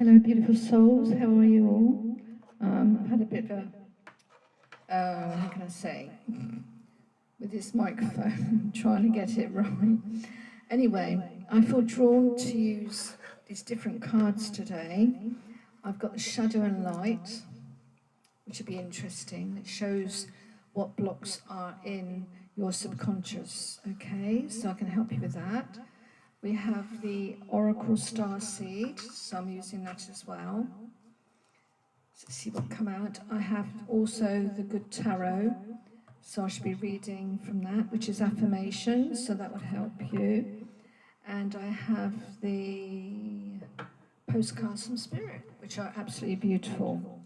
Hello, beautiful souls. How are you all? I've had a bit of a, how can I say, with this microphone, trying to get it right. Anyway, I feel drawn to use these different cards today. I've got the shadow and light, which will be interesting. It shows what blocks are in your subconscious, okay? So I can help you with that. We have the Oracle Starseed, so I'm using that as well. So see what come out. I have also the Good Tarot, so I should be reading from that, which is affirmations, so that would help you. And I have the postcards from Spirit, which are absolutely beautiful.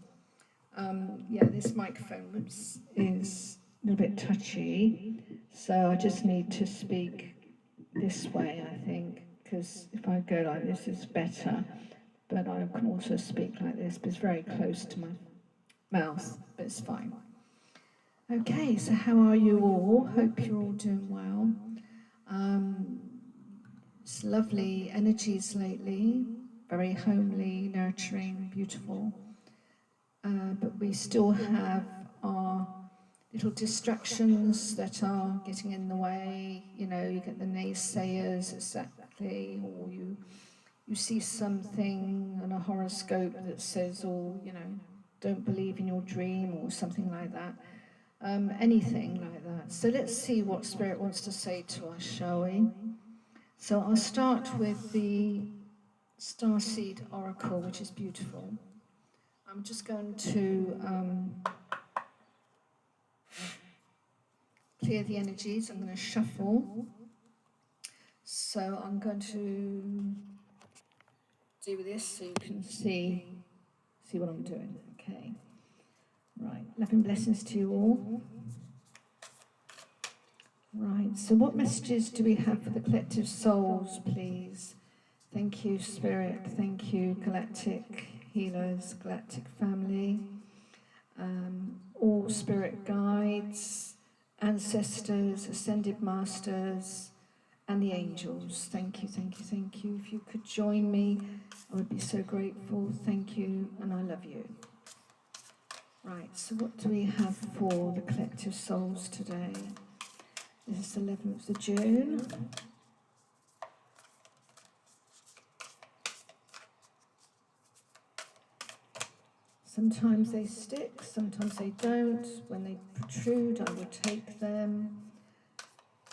Yeah, this microphone is a little bit touchy, so I just need to speak this way, I think, because if I go like this, it's better. But I can also speak like this, but it's very close to my mouth, but it's fine. Okay, so how are you all? Hope you're all doing well. It's lovely energies lately, very homely, nurturing, beautiful. But we still have our little distractions that are getting in the way. You know, you get the naysayers, exactly, or you see something on a horoscope that says, oh, you know, don't believe in your dream or something like that. Anything like that. So let's see what Spirit wants to say to us, shall we? So I'll start with the Starseed Oracle, which is beautiful. I'm just going to clear the energies. I'm going to shuffle. So I'm going to do this so you can see what I'm doing. Okay. Right. Love and blessings to you all. Right. So what messages do we have for the collective souls, please? Thank you, Spirit. Thank you, Galactic Healers, Galactic Family, all Spirit guides, ancestors, Ascended Masters, and the angels. Thank you, thank you, thank you. If you could join me, I would be so grateful. Thank you, and I love you. Right, so what do we have for the collective souls today? This is the 11th of June. Sometimes they stick, sometimes they don't. When they protrude, I will take them.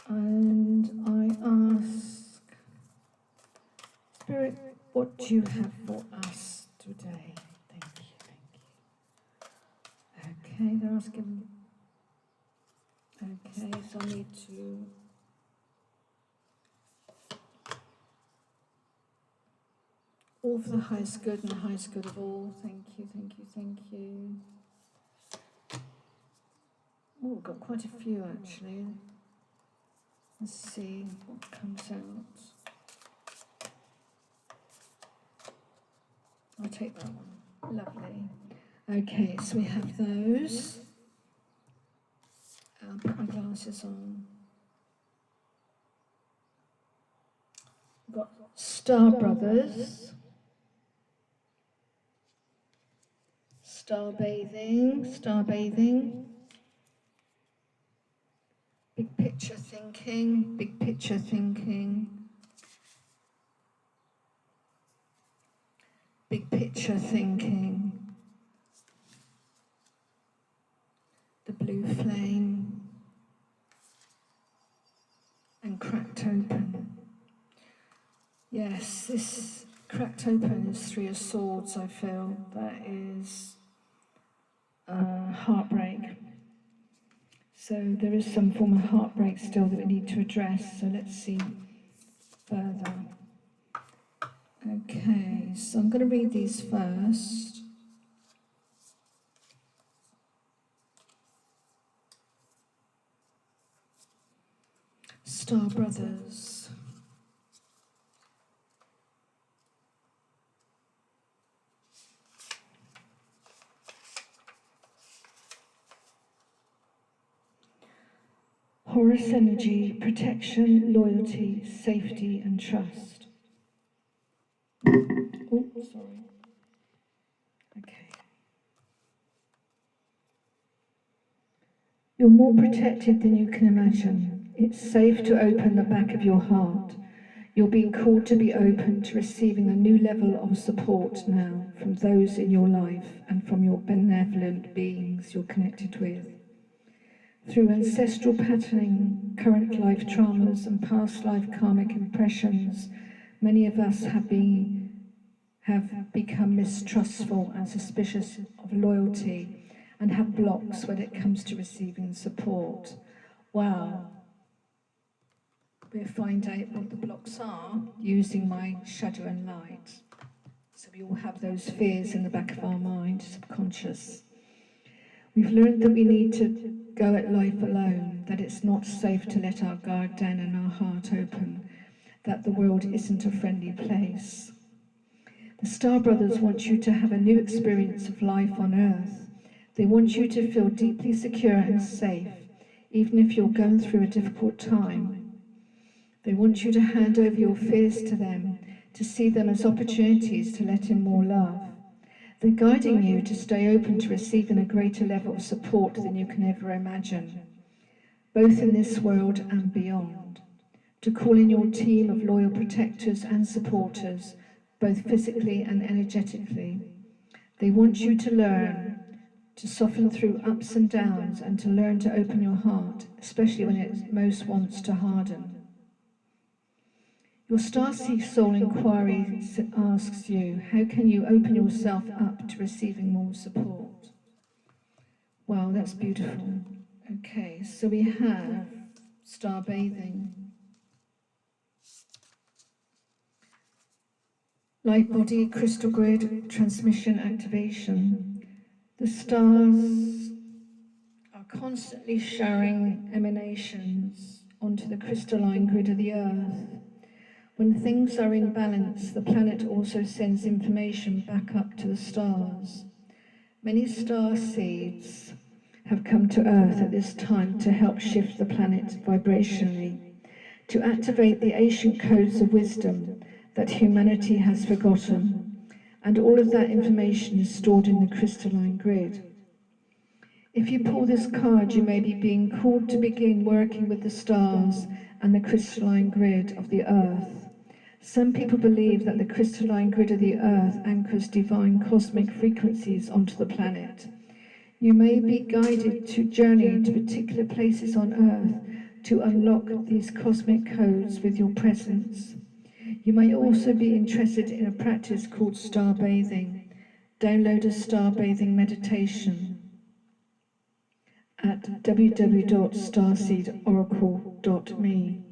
And I ask, Spirit, what do you have for us today? Thank you, thank you. Okay, they're asking. Okay, so I need to. All for the highest good and the highest good of all. Thank you, thank you, thank you. Oh, we've got quite a few actually. Let's see what comes out. I'll take that one. Lovely. Okay, so we have those. I'll put my glasses on. We've got Star Brothers. Star bathing. Big picture thinking. Big picture thinking. Big picture thinking. The blue flame. And cracked open. Yes, this cracked open is Three of Swords, I feel. That is heartbreak. So there is some form of heartbreak still that we need to address, so let's see further. Okay, so I'm going to read these first. Star Brothers. Horus energy, protection, loyalty, safety, and trust. Oh, sorry. You're more protected than you can imagine. It's safe to open the back of your heart. You're being called to be open to receiving a new level of support now from those in your life and from your benevolent beings you're connected with. Through ancestral patterning, current life traumas, and past life karmic impressions, many of us have become mistrustful and suspicious of loyalty and have blocks when it comes to receiving support. Wow. We'll find out what the blocks are using my shadow and light. So we all have those fears in the back of our mind, subconscious. We've learned that we need to go at life alone, that it's not safe to let our guard down and our heart open, that the world isn't a friendly place. The Star Brothers want you to have a new experience of life on Earth. They want you to feel deeply secure and safe, even if you're going through a difficult time. They want you to hand over your fears to them, to see them as opportunities to let in more love. They're guiding you to stay open to receiving a greater level of support than you can ever imagine, both in this world and beyond. To call in your team of loyal protectors and supporters, both physically and energetically. They want you to learn to soften through ups and downs and to learn to open your heart, especially when it most wants to harden. Your Starseed Soul Inquiry asks you, how can you open yourself up to receiving more support? Wow, that's beautiful. Okay, so we have star bathing. Light body, crystal grid, transmission activation. The stars are constantly showering emanations onto the crystalline grid of the Earth. When things are in balance, the planet also sends information back up to the stars. Many star seeds have come to Earth at this time to help shift the planet vibrationally, to activate the ancient codes of wisdom that humanity has forgotten, and all of that information is stored in the crystalline grid. If you pull this card, you may be being called to begin working with the stars and the crystalline grid of the Earth. Some people believe that the crystalline grid of the Earth anchors divine cosmic frequencies onto the planet. You may be guided to journey to particular places on Earth to unlock these cosmic codes with your presence. You may also be interested in a practice called star bathing. Download a star bathing meditation at www.starseedoracle.me.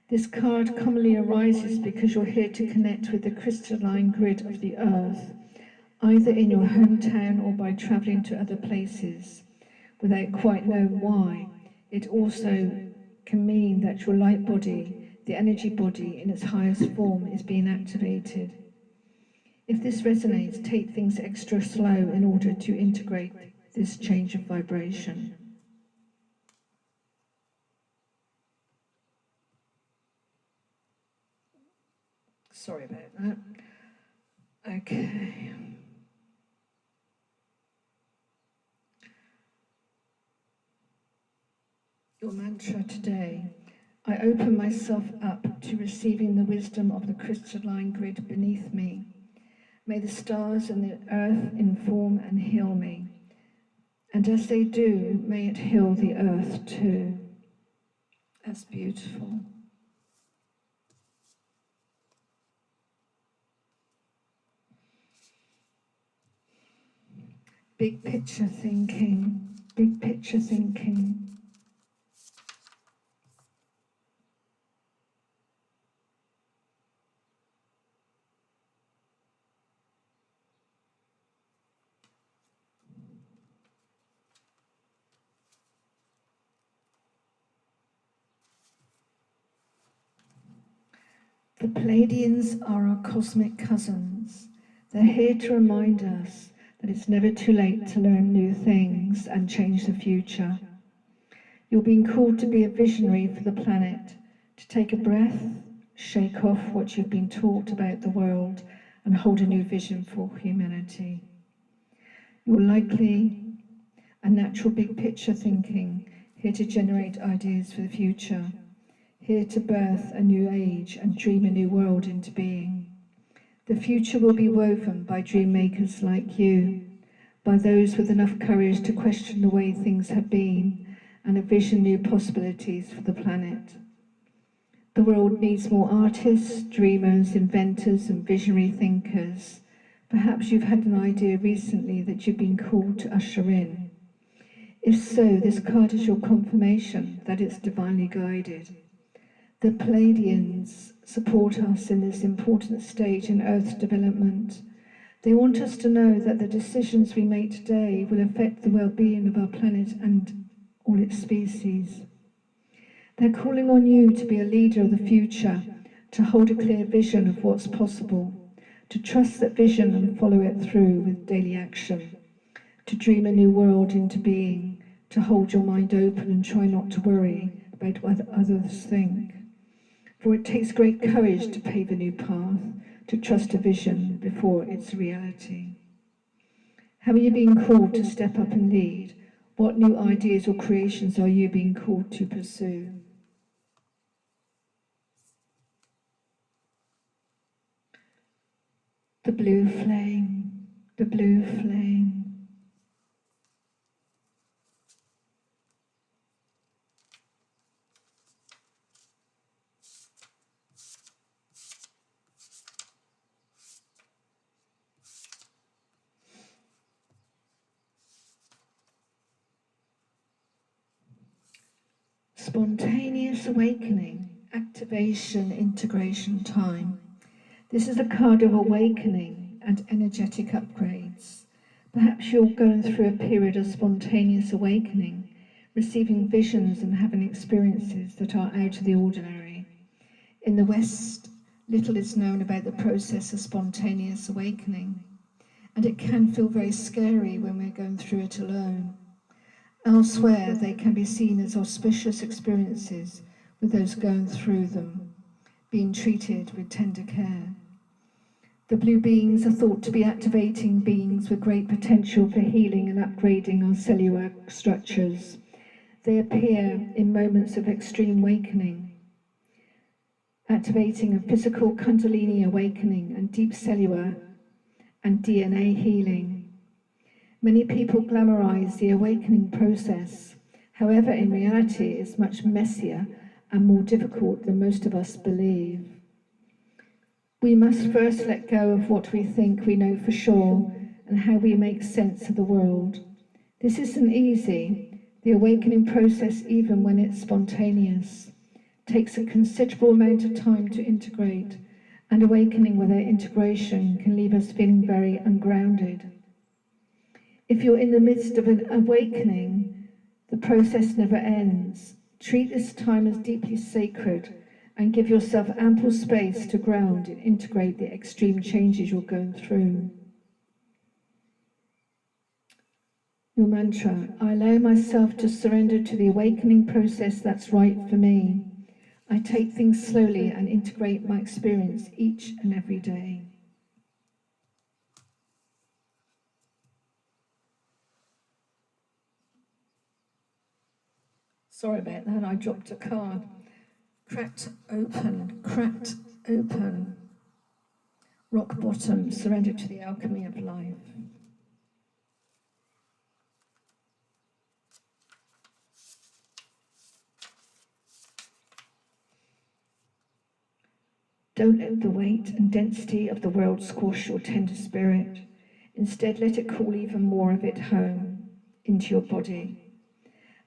This card commonly arises because you're here to connect with the crystalline grid of the Earth, either in your hometown or by travelling to other places, without quite knowing why. It also can mean that your light body, the energy body in its highest form, is being activated. If this resonates, take things extra slow in order to integrate this change of vibration. Sorry about that. Okay. Your mantra today: I open myself up to receiving the wisdom of the crystalline grid beneath me. May the stars and the earth inform and heal me. And as they do, may it heal the earth too. That's beautiful. Big picture thinking, big picture thinking. The Pleiadians are our cosmic cousins. They're here to remind us that it's never too late to learn new things and change the future. You're being called to be a visionary for the planet, to take a breath, shake off what you've been taught about the world, and hold a new vision for humanity. You're likely and natural big picture thinking, here to generate ideas for the future, here to birth a new age and dream a new world into being. The future will be woven by dream makers like you, by those with enough courage to question the way things have been and envision new possibilities for the planet. The world needs more artists, dreamers, inventors, and visionary thinkers. Perhaps you've had an idea recently that you've been called to usher in. If so, this card is your confirmation that it's divinely guided. The Pleiadians support us in this important stage in Earth's development. They want us to know that the decisions we make today will affect the well-being of our planet and all its species. They're calling on you to be a leader of the future, to hold a clear vision of what's possible, to trust that vision and follow it through with daily action, to dream a new world into being, to hold your mind open and try not to worry about what others think. For it takes great courage to pave a new path, to trust a vision before it's a reality. How are you being called to step up and lead? What new ideas or creations are you being called to pursue? The blue flame, the blue flame. Spontaneous awakening, activation, integration time. This is a card of awakening and energetic upgrades. Perhaps you're going through a period of spontaneous awakening, receiving visions and having experiences that are out of the ordinary. In the West, little is known about the process of spontaneous awakening, and it can feel very scary when we're going through it alone. Elsewhere, they can be seen as auspicious experiences with those going through them, being treated with tender care. The blue beings are thought to be activating beings with great potential for healing and upgrading our cellular structures. They appear in moments of extreme awakening, activating a physical Kundalini awakening and deep cellular and DNA healing. Many people glamorize the awakening process. However, in reality, it's much messier and more difficult than most of us believe. We must first let go of what we think we know for sure and how we make sense of the world. This isn't easy. The awakening process, even when it's spontaneous, takes a considerable amount of time to integrate, and awakening without integration can leave us feeling very ungrounded. If you're in the midst of an awakening, the process never ends. Treat this time as deeply sacred and give yourself ample space to ground and integrate the extreme changes you're going through. Your mantra: I allow myself to surrender to the awakening process that's right for me. I take things slowly and integrate my experience each and every day. Sorry about that, I dropped a card. Cracked open. Rock bottom, surrender to the alchemy of life. Don't let the weight and density of the world squash your tender spirit. Instead, let it call even more of it home into your body.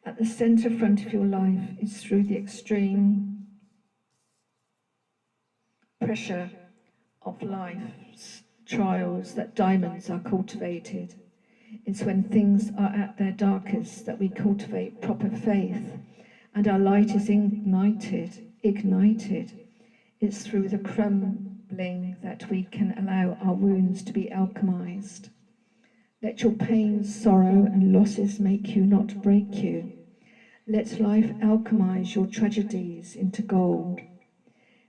At the center front of your life is through the extreme pressure of life's trials that diamonds are cultivated. It's when things are at their darkest that we cultivate proper faith and our light is ignited. It's through the crumbling that we can allow our wounds to be alchemized. Let your pains, sorrow, and losses make you, not break you. Let life alchemize your tragedies into gold.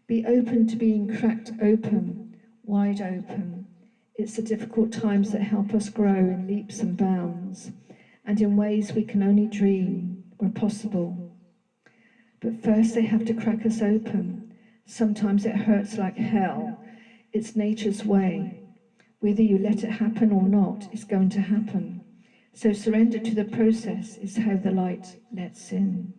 Be open to being cracked open, wide open. It's the difficult times that help us grow in leaps and bounds, and in ways we can only dream were possible. But first they have to crack us open. Sometimes it hurts like hell. It's nature's way. Whether you let it happen or not, it's going to happen. So surrender to the process is how the light gets in.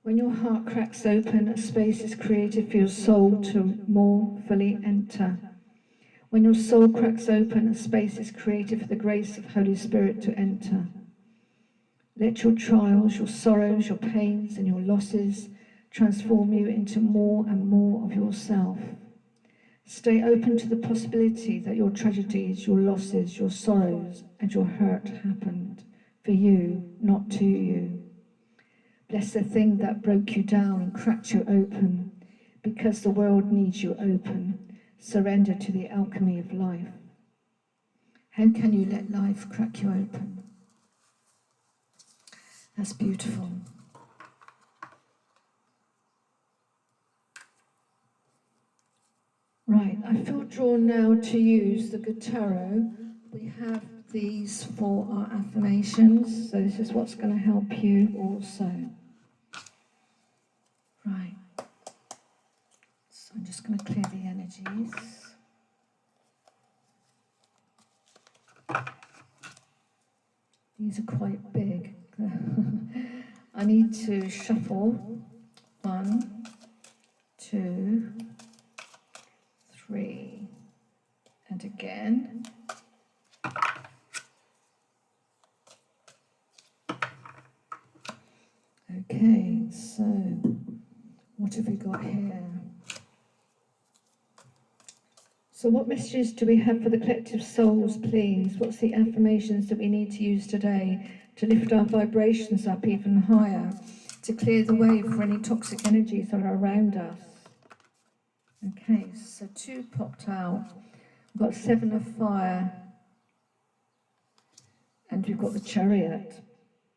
When your heart cracks open, a space is created for your soul to more fully enter. When your soul cracks open, a space is created for the grace of Holy Spirit to enter. Let your trials, your sorrows, your pains, and your losses transform you into more and more of yourself. Stay open to the possibility that your tragedies, your losses, your sorrows, and your hurt happened for you, not to you. Bless the thing that broke you down and cracked you open, because the world needs you open. Surrender to the alchemy of life. How can you let life crack you open? That's beautiful. Right, I feel drawn now to use the good tarot. We have these for our affirmations, so this is what's going to help you also. Right, so I'm just going to clear the energies. These are quite big. I need to shuffle 1, 2, 3, and again. Okay, so what have we got here? So what messages do we have for the collective souls, please? What's the affirmations that we need to use today to lift our vibrations up even higher, to clear the way for any toxic energies that are around us? Okay, so 2 popped out. We've got 7 of fire, and we've got the Chariot.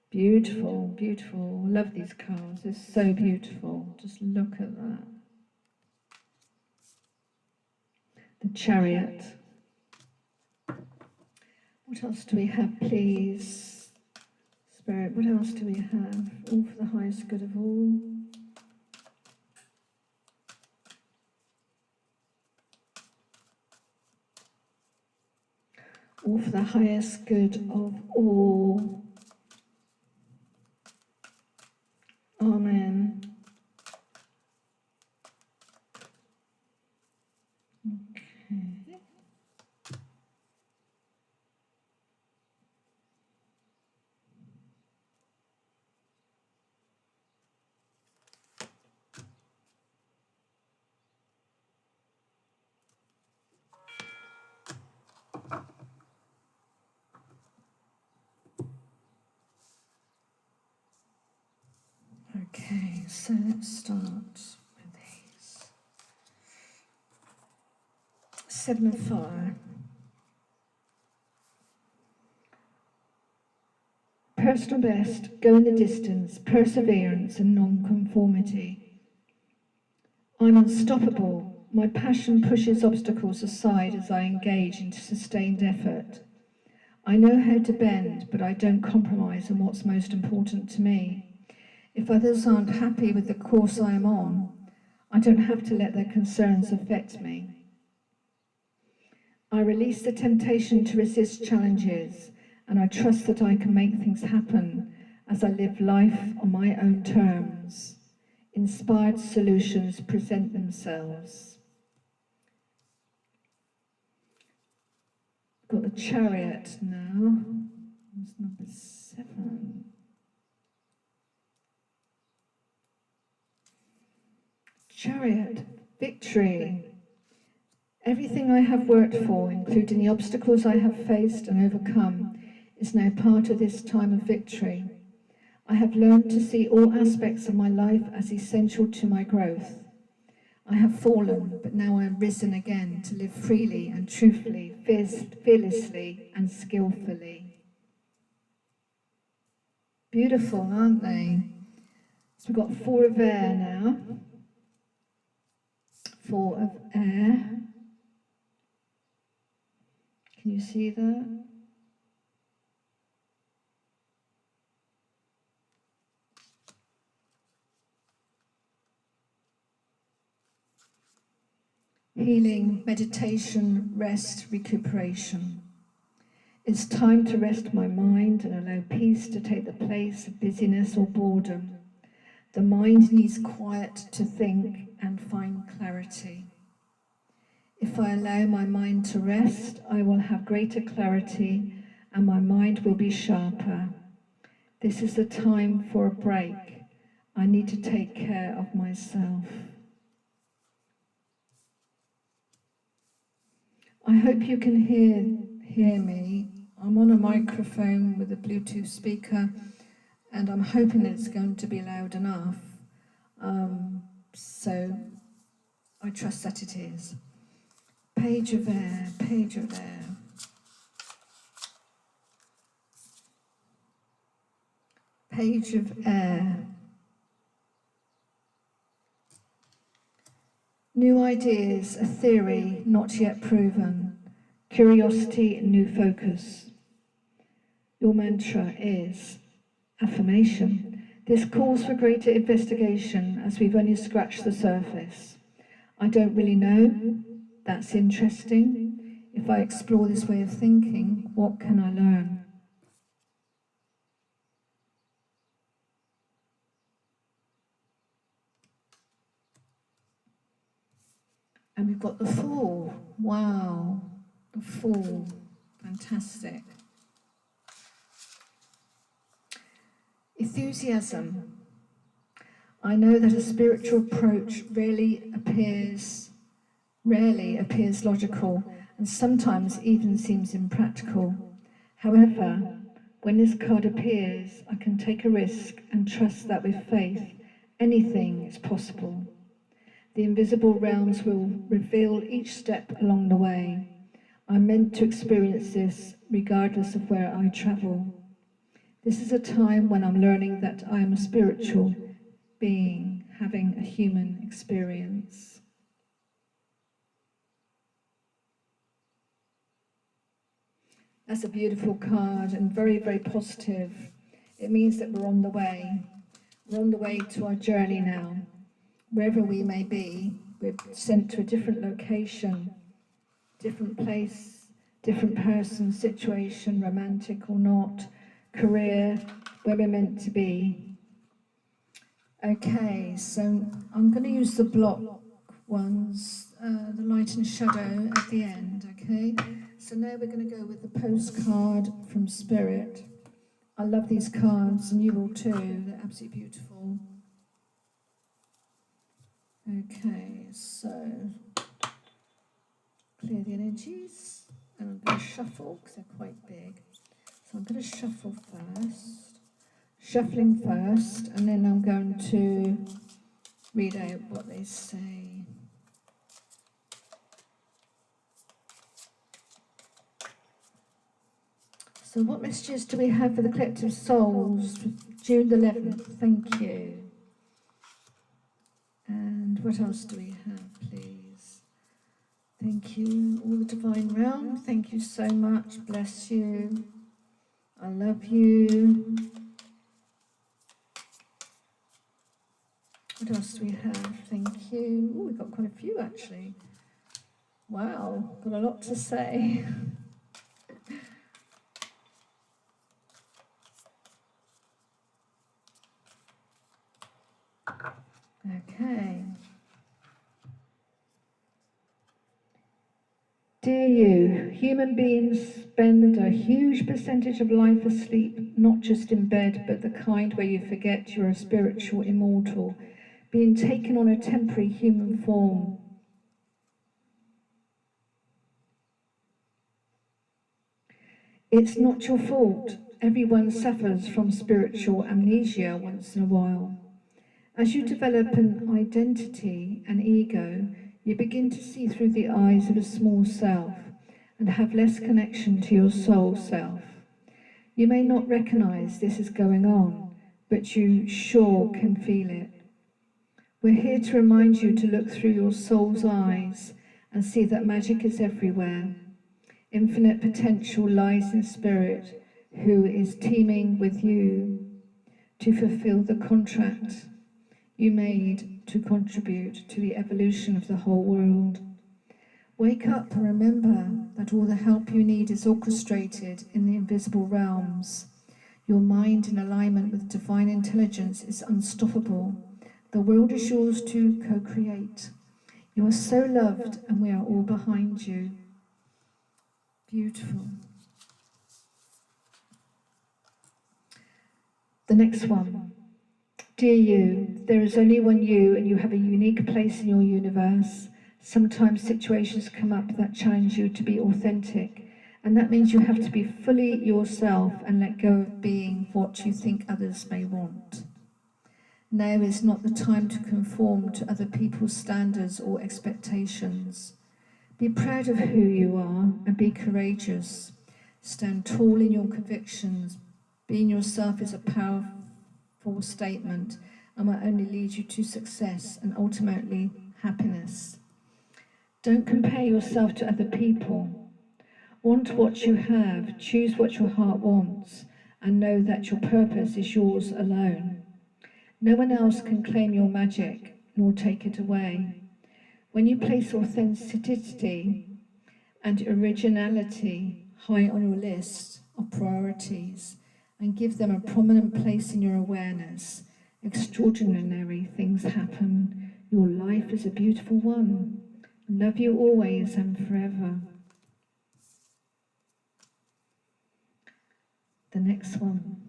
Beautiful, beautiful. Love these cards. They're so beautiful. Just look at that. The Chariot. What else do we have, please? Spirit, what else do we have? All for the highest good of all. All for the highest good of all. Amen. Okay. Okay, so let's start with these. 7 of fire. Personal best, going the distance, perseverance and non-conformity. I'm unstoppable. My passion pushes obstacles aside as I engage into sustained effort. I know how to bend, but I don't compromise on what's most important to me. If others aren't happy with the course I am on, I don't have to let their concerns affect me. I release the temptation to resist challenges, and I trust that I can make things happen as I live life on my own terms. Inspired solutions present themselves. Got the Chariot now. That's number 7. Chariot, victory. Everything I have worked for, including the obstacles I have faced and overcome, is now part of this time of victory. I have learned to see all aspects of my life as essential to my growth. I have fallen, but now I am risen again to live freely and truthfully, fearlessly and skillfully. Beautiful, aren't they? So we've got 4 of air now. 4 of air. Can you see that? Healing, meditation, rest, recuperation. It's time to rest my mind and allow peace to take the place of busyness or boredom. The mind needs quiet to think and find clarity. If I allow my mind to rest, I will have greater clarity and my mind will be sharper. This is the time for a break. I need to take care of myself. I hope you can hear me. I'm on a microphone with a Bluetooth speaker and I'm hoping it's going to be loud enough. So I trust that it is. Page of air, page of air. Page of air. New ideas, a theory not yet proven. Curiosity and new focus. Your mantra is affirmation. This calls for greater investigation as we've only scratched the surface. I don't really know. That's interesting. If I explore this way of thinking, what can I learn? And we've got the Fool. Wow, the Fool. Fantastic. Enthusiasm. I know that a spiritual approach rarely appears logical and sometimes even seems impractical. However, when this card appears, I can take a risk and trust that with faith, anything is possible. The invisible realms will reveal each step along the way. I'm meant to experience this regardless of where I travel. This is a time when I'm learning that I am a spiritual being having a human experience. That's a beautiful card and very, very positive. It means that we're on the way. We're on the way to our journey now. Wherever we may be, we're sent to a different location, different place, different person, situation, romantic or not, career, where we're meant to be. Okay, so I'm going to use the block ones, the light and shadow at the end, okay? So now we're going to go with the postcard from Spirit. I love these cards, and you will too. They're absolutely beautiful. Okay, so clear the energies, and I'm going to shuffle because they're quite big. So I'm going to shuffle first, shuffling first, and then I'm going to read out what they say. So what messages do we have for the collective souls for June the 11th? Thank you. And what else do we have, please? Thank you, all the divine realm. Thank you so much. Bless you. I love you. What else do we have? Thank you. Oh, we've got quite a few, actually. Wow, got a lot to say. Okay. Dear you, human beings spend a huge percentage of life asleep, not just in bed, but the kind where you forget you're a spiritual immortal, being taken on a temporary human form. It's not your fault. Everyone suffers from spiritual amnesia once in a while. As you develop an identity, an ego, you begin to see through the eyes of a small self and have less connection to your soul self. You may not recognize this is going on, but you sure can feel it. We're here to remind you to look through your soul's eyes and see that magic is everywhere. Infinite potential lies in Spirit, who is teaming with you to fulfill the contract you made to contribute to the evolution of the whole world. Wake up and remember that all the help you need is orchestrated in the invisible realms. Your mind in alignment with divine intelligence is unstoppable. The world is yours to co-create. You are so loved and we are all behind you. Beautiful. The next one. Dear you, there is only one you and you have a unique place in your universe. Sometimes situations come up that challenge you to be authentic, and that means you have to be fully yourself and let go of being what you think others may want. Now is not the time to conform to other people's standards or expectations. Be proud of who you are and be courageous. Stand tall in your convictions. Being yourself is a powerful statement and will only lead you to success and ultimately happiness. Don't compare yourself to other people. Want what you have, choose what your heart wants, and know that your purpose is yours alone. No one else can claim your magic, nor take it away. When you place authenticity and originality high on your list of priorities and give them a prominent place in your awareness, extraordinary things happen. Your life is a beautiful one. Love you always and forever. The next one.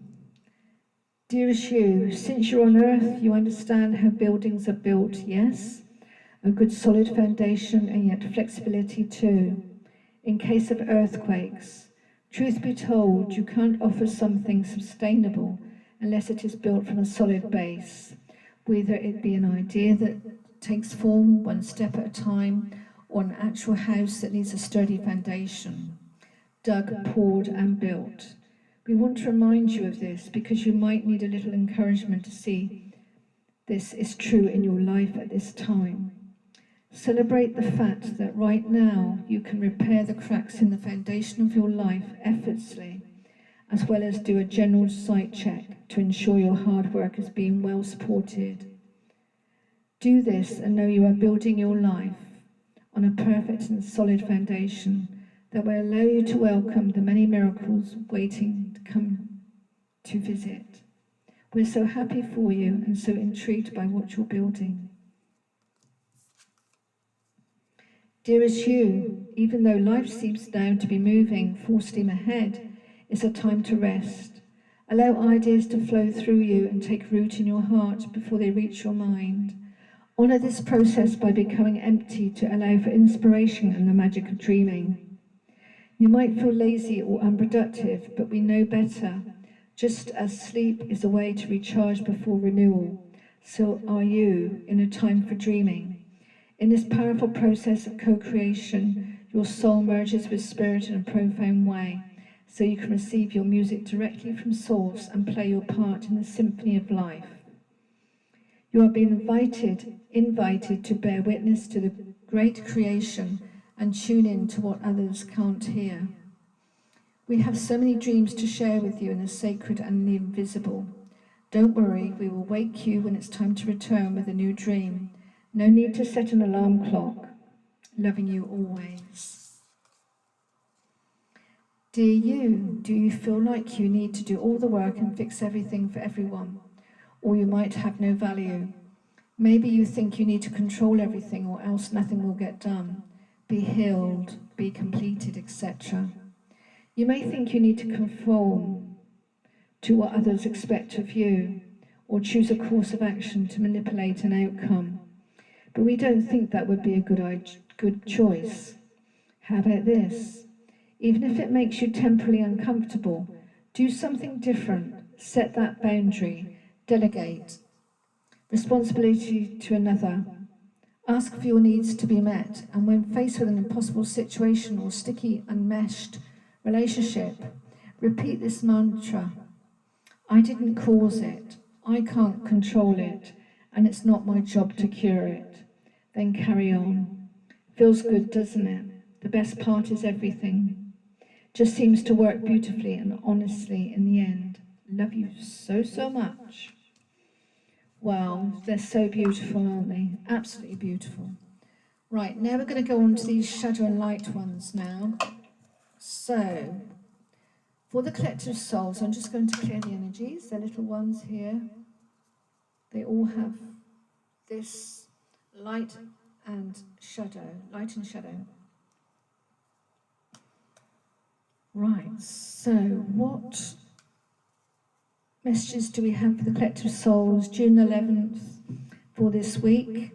Dearest you, since you're on earth, you understand how buildings are built, yes? A good solid foundation and yet flexibility too. In case of earthquakes, truth be told, you can't offer something sustainable unless it is built from a solid base, whether it be an idea that takes form one step at a time, or an actual house that needs a sturdy foundation, dug, poured and built. We want to remind you of this because you might need a little encouragement to see this is true in your life at this time. Celebrate the fact that right now you can repair the cracks in the foundation of your life effortlessly, as well as do a general site check to ensure your hard work is being well supported. Do this and know you are building your life on a perfect and solid foundation that will allow you to welcome the many miracles waiting to come to visit. We're so happy for you and so intrigued by what you're building. Dearest you, even though life seems now to be moving full steam ahead, it's a time to rest. Allow ideas to flow through you and take root in your heart before they reach your mind. Honour this process by becoming empty to allow for inspiration and the magic of dreaming. You might feel lazy or unproductive, but we know better. Just as sleep is a way to recharge before renewal, so are you in a time for dreaming. In this powerful process of co-creation, your soul merges with spirit in a profound way, so you can receive your music directly from source and play your part in the symphony of life. You are being invited to bear witness to the great creation and tune in to what others can't hear. We have so many dreams to share with you in the sacred and the invisible. Don't worry, we will wake you when it's time to return with a new dream. No need to set an alarm clock. Loving you always. Dear you, do you feel like you need to do all the work and fix everything for everyone? Or you might have no value. Maybe you think you need to control everything or else nothing will get done. Be healed, be completed, etc. You may think you need to conform to what others expect of you or choose a course of action to manipulate an outcome. But we don't think that would be a good choice. How about this? Even if it makes you temporarily uncomfortable, do something different, set that boundary, delegate responsibility to another. Ask for your needs to be met, and when faced with an impossible situation or sticky, unmeshed relationship, repeat this mantra. I didn't cause it, I can't control it, and it's not my job to cure it. Then carry on. Feels good, doesn't it? The best part is everything. Just seems to work beautifully and honestly in the end. Love you so, so much. Wow, they're so beautiful, aren't they? Absolutely beautiful. Right, now we're going to go on to these shadow and light ones now. So, for the collective souls, I'm just going to clear the energies. The little ones here, they all have this light and shadow, light and shadow. Right, so what messages do we have for the collective souls June 11th for this week,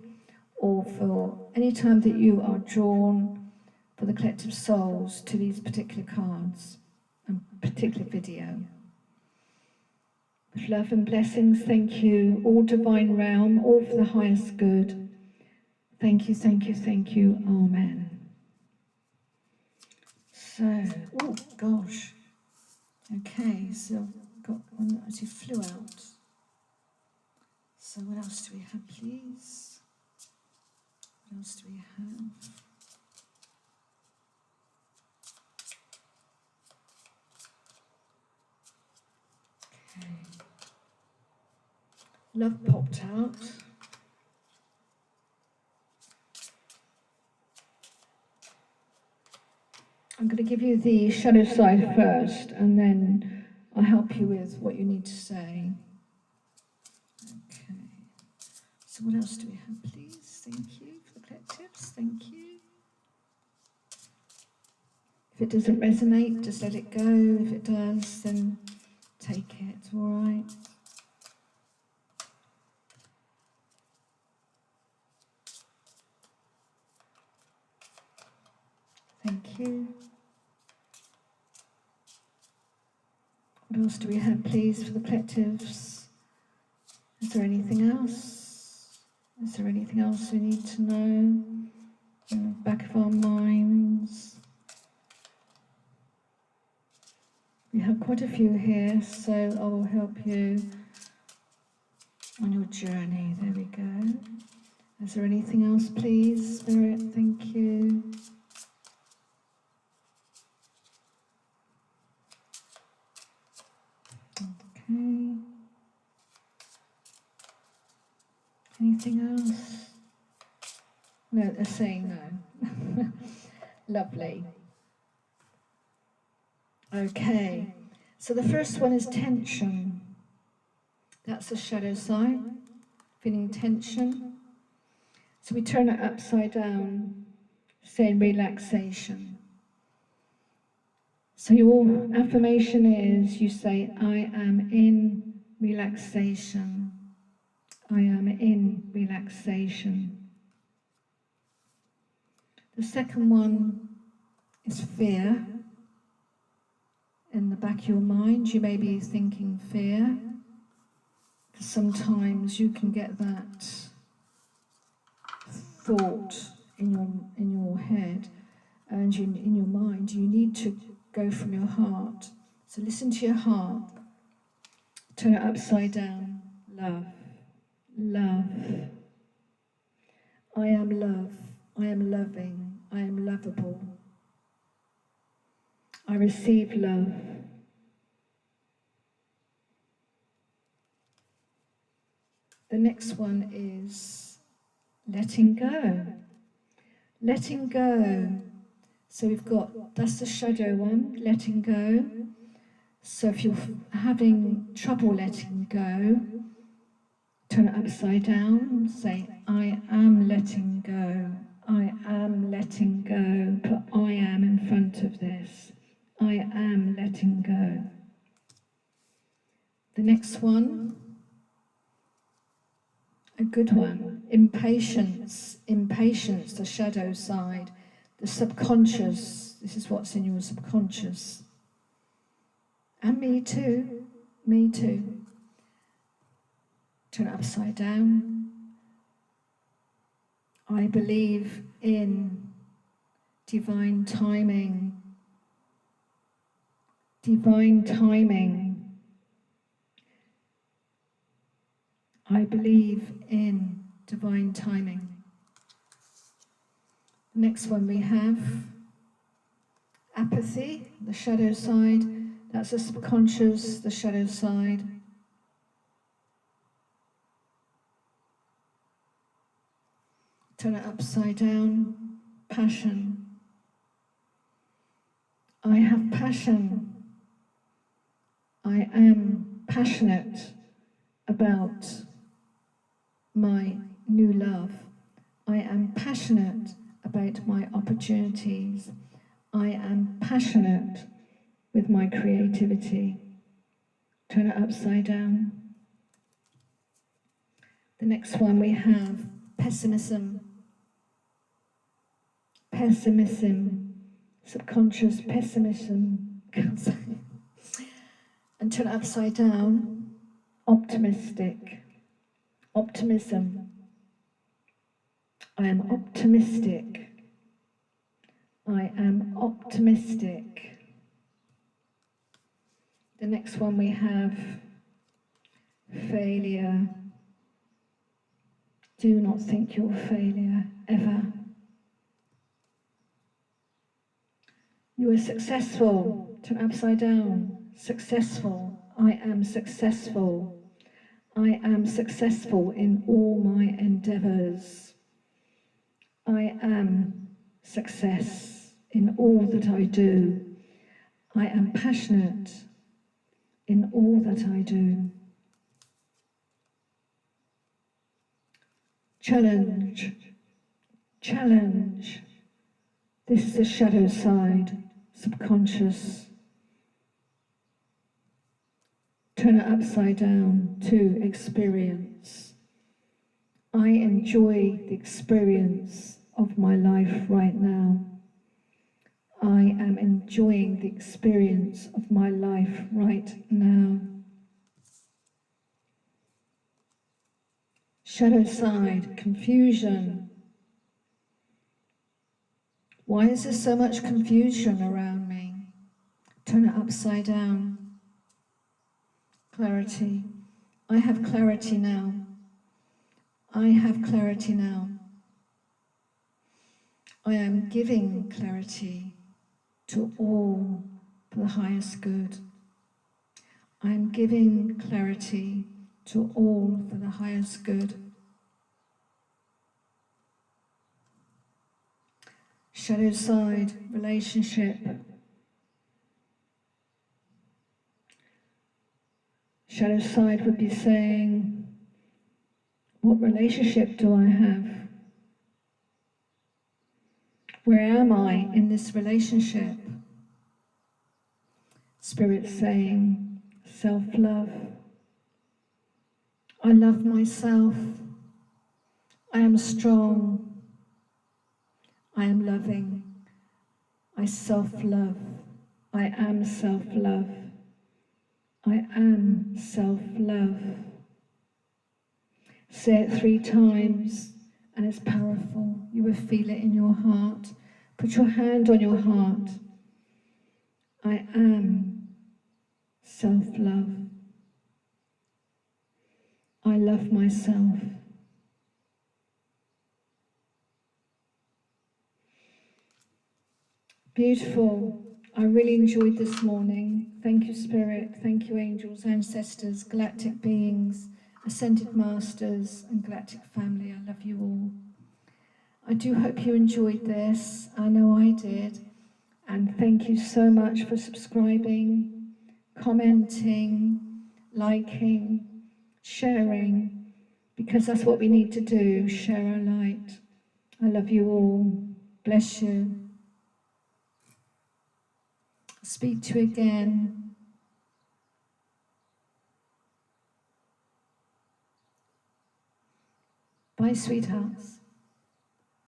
or for any time that you are drawn for the collective souls to these particular cards and particular video? With love and blessings, thank you, all divine realm, all for the highest good. Thank you, thank you, thank you, amen. So, oh gosh. Okay, so I've got one that actually flew out. So what else do we have, please? What else do we have? Okay. Love popped out. I'm going to give you the shadow side first, and then I'll help you with what you need to say. Okay. So what else do we have, please? Thank you for the collectives. Thank you. If it doesn't resonate, just let it go. If it does, then take it, all right? Thank you. What else do we have, please, for the collectives? Is there anything else? Is there anything else we need to know in the back of our minds? We have quite a few here, so I will help you on your journey. There we go. Is there anything else, please, Spirit? Thank you. Okay. Anything else? No, they're saying no. Lovely. Okay. So the first one is tension. That's the shadow side. Feeling tension. So we turn it upside down, saying relaxation. So your affirmation is, you say, I am in relaxation. I am in relaxation. The second one is fear. In the back of your mind, you may be thinking fear. Sometimes you can get that thought in your head and in your mind. You need to go from your heart. So listen to your heart. Turn it upside down. Love. Love. I am love. I am loving. I am lovable. I receive love. The next one is letting go. Letting go. So we've got, that's the shadow one, letting go. So if you're having trouble letting go, turn it upside down, say, I am letting go. I am letting go. Put I am in front of this. I am letting go. The next one, a good one, impatience. Impatience, the shadow side, the subconscious. This is what's in your subconscious. And me too, me too. Turn it upside down. I believe in divine timing. Divine timing. I believe in divine timing. The next one we have apathy, the shadow side. That's the subconscious, the shadow side. Turn it upside down. Passion. I have passion. I am passionate about my new love. I am passionate about my opportunities. I am passionate with my creativity. Turn it upside down. The next one we have pessimism. Pessimism. Subconscious pessimism. And turn it upside down. Optimistic. Optimism. I am optimistic. I am optimistic. The next one we have failure. Do not think you're a failure, ever. You are successful. Turn upside down. Successful. I am successful. I am successful in all my endeavours. I am success in all that I do. I am passionate in all that I do. Challenge. Challenge. This is the shadow side, subconscious. Turn it upside down to experience. I enjoy the experience of my life right now. I am enjoying the experience of my life right now. Shadow side, confusion. Why is there so much confusion around me? Turn it upside down. Clarity. I have clarity now. I have clarity now. I am giving clarity to all for the highest good. I am giving clarity to all for the highest good. Shadow side, relationship. Shadow side would be saying, what relationship do I have? Where am I in this relationship? Spirit saying, self-love. I love myself. I am strong. I am loving. I self-love. I am self-love. I am self-love. Say it 3 times and it's powerful. You will feel it in your heart. Put your hand on your heart. I am self-love. I love myself. Beautiful. I really enjoyed this morning. Thank you, Spirit. Thank you, angels, ancestors, galactic beings, ascended masters, and galactic family. I love you all. I do hope you enjoyed this. I know I did. And thank you so much for subscribing, commenting, liking, sharing, because that's what we need to do, share our light. I love you all. Bless you. Speak to you again. Bye, sweethearts.